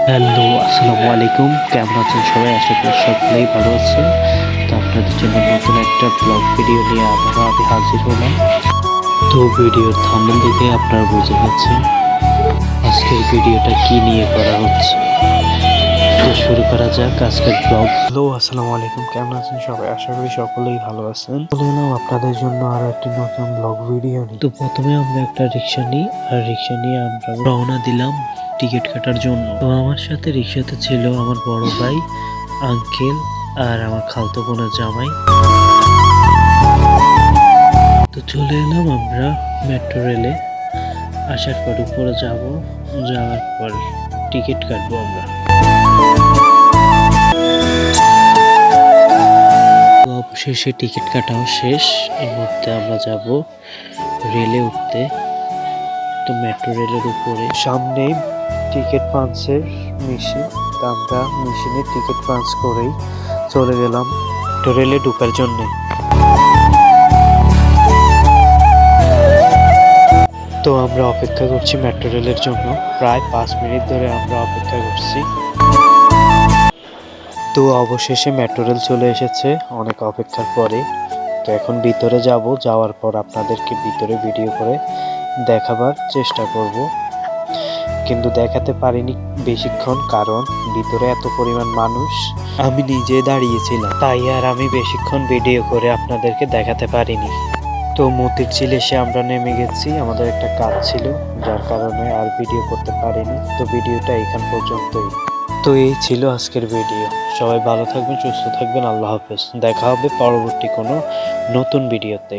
Hello, আসসালামু আলাইকুম। কেমন আছেন সবাই? আশা করি সকলেই ভালো আছেন। তো আপনাদের জন্য নতুন একটা ব্লগ ভিডিও নিয়ে আবারও আমি হাজির হলাম। তো ভিডিওর থাম্বনেল দেখে আপনারা বুঝে গেছেন আজকের ভিডিওটা কি নিয়ে করা হচ্ছে। তো শুরু করা যাক আজকের ব্লগ। হ্যালো, আসসালামু আলাইকুম। কেমন আছেন সবাই? আশা করি সকলেই ভালো আছেন। চলে এলাম আপনাদের জন্য আরো একটি নতুন ব্লগ ভিডিও নিয়ে। তো প্রথমে আমরা একটা রিক্সা নিই, আর রিক্সা নিয়ে আমরা রওনা দিলাম টিকিট কাটার জন্য। তো আমার সাথে রিক্সাতে ছিল আমার বড় ভাই, আঙ্কেল আর আমার খালতো বোনের জামাই। তো চলে এলাম আমরা মেট্রো রেলে। আসার পর উপরে যাব, যাওয়ার পর টিকিট কাটবো আমরা। তো অবশেষে টিকিট কাটাও শেষ। এই মুহূর্তে আমরা যাব রেলে উঠতে। তো মেট্রো রেলের উপরে সামনে টিকিট পাঞ্চের মেশিন। তো আমরা মেশিনে টিকিট পাঞ্চ করেই চলে গেলাম মেট্রো রেলে ঢোকার জন্য। তো আমরা অপেক্ষা করছি মেট্রো রেলের জন্য। প্রায় 5 মিনিট ধরে আমরা অপেক্ষা করছি। তো অবশেষে মেট্রো রেল চলে এসেছে অনেক অপেক্ষার পরে। তো এখন ভিতরে যাব, যাওয়ার পর আপনাদেরকে ভিতরে ভিডিও করে দেখাবার চেষ্টা করব, কিন্তু দেখাতে পারিনি বেশিক্ষণ, কারণ ভিতরে এত পরিমাণ মানুষ, আমি নিজে দাঁড়িয়েছিলাম, তাই আর আমি বেশিক্ষণ ভিডিও করে আপনাদেরকে দেখাতে পারিনি। তো মতিঝিল এসে আমরা নেমে গেছি, আমাদের একটা কাজ ছিল যার কারণে আর ভিডিও করতে পারিনি। তো ভিডিওটা এখান পর্যন্তই। তো এই ছিল আজকের ভিডিও। সবাই ভালো থাকবেন, সুস্থ থাকবেন। আল্লাহ হাফেজ। দেখা হবে পরবর্তী কোনো নতুন ভিডিওতে।